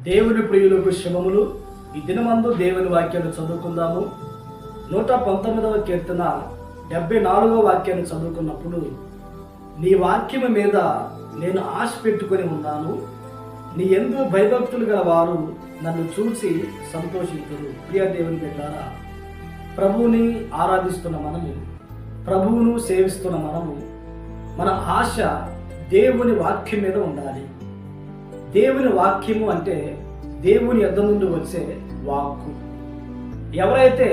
దేవుని ప్రియులకు శుభములు. ఈ దినమందు దేవుని వాక్యాన్ని చదువుకుందాము. 119వ కీర్తన 74వ వాక్యాన్ని చదువుకున్నప్పుడు, నీ వాక్యము మీద నేను ఆశ పెట్టుకొని ఉన్నాను, నీ యందు భయభక్తులు గల వారు నన్ను చూసి సంతోషించురు. ప్రియ దేవుని బిడ్డలారా, ప్రభువుని ఆరాధిస్తున్న మనము, ప్రభువును సేవిస్తున్న మనము, మన ఆశ దేవుని వాక్యం మీద ఉండాలి. దేవుని వాక్యము అంటే దేవుని యొద్ద నుండి వచ్చే వాక్కు. ఎవరైతే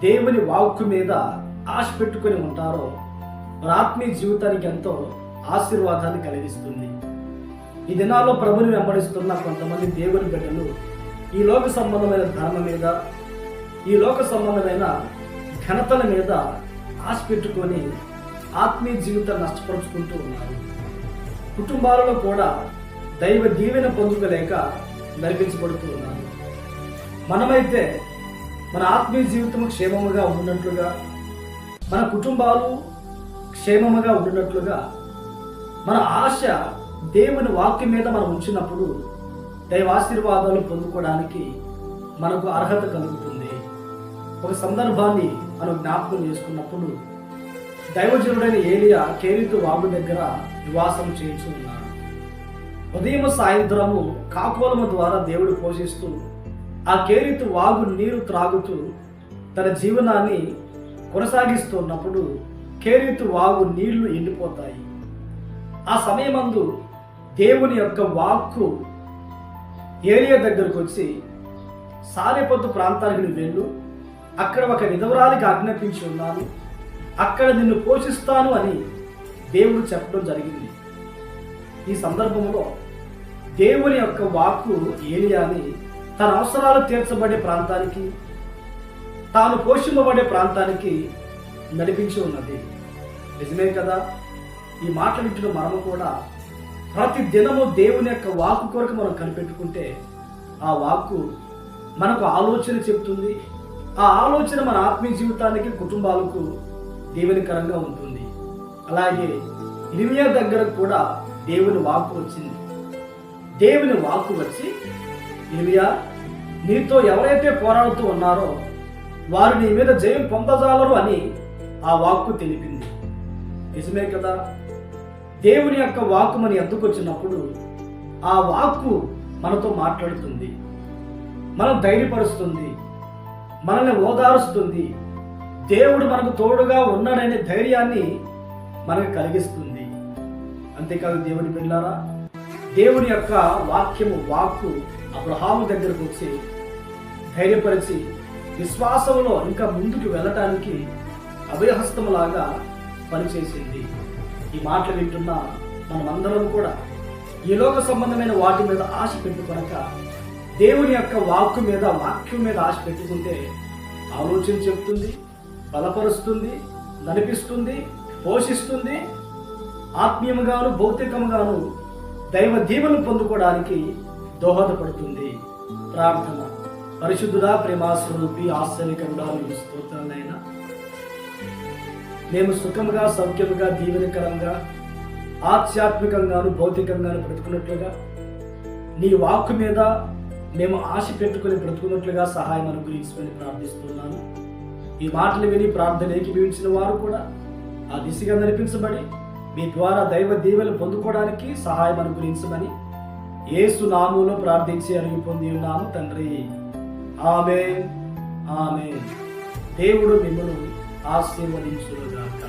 దేవుని వాక్కు మీద ఆశ పెట్టుకొని ఉంటారో వారి ఆత్మీయ జీవితానికి ఎంతో ఆశీర్వాదాన్ని కలిగిస్తుంది. ఈ దినాల్లో ప్రభుని వెంబడిస్తున్న కొంతమంది దేవుని బిడ్డలు ఈ లోక సంబంధమైన ధర్మం మీద, ఈ లోక సంబంధమైన ఘనతల మీద ఆశ పెట్టుకొని ఆత్మీయ జీవితాన్ని నష్టపరుచుకుంటూ ఉన్నారు. కుటుంబాలలో కూడా దైవ దీవెన పొందుకోలేక నడిపించబడుతూ ఉన్నారు. మనమైతే మన ఆత్మీయ జీవితము క్షేమముగా ఉన్నట్లుగా, మన కుటుంబాలు క్షేమముగా ఉన్నట్లుగా, మన ఆశ దేవుని వాక్యం మీద మనం ఉంచినప్పుడు దైవ ఆశీర్వాదాలు పొందుకోవడానికి మనకు అర్హత కలుగుతుంది. ఒక సందర్భాన్ని మనం జ్ఞాపకం చేసుకున్నప్పుడు, దైవజనుడైన ఏలియా కేరీతు వాగు దగ్గర నివాసం చేయించు ఉన్నాడు. ఉదయం సాయంత్రము కాకోలము ద్వారా దేవుడు పోషిస్తూ ఆ కేరీతు వాగు నీరు త్రాగుతూ తన జీవనాన్ని కొనసాగిస్తున్నప్పుడు కేరీతు వాగు నీళ్లు ఎండిపోతాయి. ఆ సమయమందు దేవుని యొక్క వాక్కు ఏలియా దగ్గరకు వచ్చి, సారెపొద్దు ప్రాంతానికి నువ్వు వెళ్ళు, అక్కడ ఒక విధవరాలికి ఆజ్ఞాపించి ఉన్నాను, అక్కడ నిన్ను పోషిస్తాను అని దేవుడు చెప్పడం జరిగింది. ఈ సందర్భంలో దేవుని యొక్క వాక్కు ఏలియాని తన అవసరాలు తీర్చబడే ప్రాంతానికి, తాను పోషింపబడే ప్రాంతానికి నడిపించి ఉన్నది. నిజమే కదా? ఈ మాట వింటున్న మనము కూడా ప్రతి దినము దేవుని యొక్క వాక్కు కొరకు మనం కనిపెట్టుకుంటే ఆ వాక్కు మనకు ఆలోచన చెప్తుంది. ఆ ఆలోచన మన ఆత్మీయ జీవితానికి, కుటుంబాలకు దీవెనకరంగా ఉంటుంది. అలాగే ఇర్మియా దగ్గరకు కూడా దేవుని వాక్కు వచ్చింది. దేవుని వాక్కు వచ్చి, ఇర్మియా, నీతో ఎవరైతే పోరాడుతూ ఉన్నారో వారు నీ మీద జయం పొందజాలరు అని ఆ వాక్కు తెలిపింది. నిజమే కదా? దేవుని యొక్క వాక్కు మన ఎద్దుకు వచ్చినప్పుడు ఆ వాక్కు మనతో మాట్లాడుతుంది, మనం ధైర్యపరుస్తుంది, మనల్ని ఓదారుస్తుంది. దేవుడు మనకు తోడుగా ఉన్నాడనే ధైర్యాన్ని మనకు కలిగిస్తుంది. అంతేకాదు దేవుని బిడ్డలారా, దేవుని యొక్క వాక్కు అబ్రహాము దగ్గరకు వచ్చి ధైర్యపరిచి విశ్వాసంలో ఇంకా ముందుకు వెళ్ళటానికి అభయహస్తములాగా పనిచేసింది. ఈ మాటలు వింటున్న మనమందరం కూడా ఈ లోక సంబంధమైన వాటి మీద ఆశ పెట్టుకొనక దేవుని యొక్క వాక్యం మీద ఆశ పెట్టుకుంటే ఆలోచన చెప్తుంది, బలపరుస్తుంది, నడిపిస్తుంది, పోషిస్తుంది. ఆత్మీయముగాను భౌతికముగాను దైవ దీవెనలు పొందుకోవడానికి దోహదపడుతుంది. ప్రార్థన. పరిశుద్ధుడా, ప్రేమాస్వరూపి, ఆశ్చర్యకరుడా, నీకు స్తోత్రాలైనా, మేము సుఖముగా, సౌఖ్యముగా, దీవెనకరంగా, ఆధ్యాత్మికంగాను భౌతికంగాను బ్రతుకున్నట్లుగా నీ వాక్కు మీద మేము ఆశ పెట్టుకుని బ్రతుకున్నట్లుగా సహాయం అనుగ్రహించమని ప్రార్థిస్తున్నాను. ఈ మాటలు విని ప్రార్థన ఏకీభవించిన వారు కూడా ఆ దిశగా నడిపించబడి మీ ద్వారా దైవ దీవెనలు పొందుకోవడానికి సహాయం అనుగ్రహించమని యేసు నామములో ప్రార్థించి అడిగి పొంది ఉన్నాము తండ్రి. ఆమేన్, ఆమేన్. దేవుడు మిమ్మల్ని ఆశీర్వదించుగాక.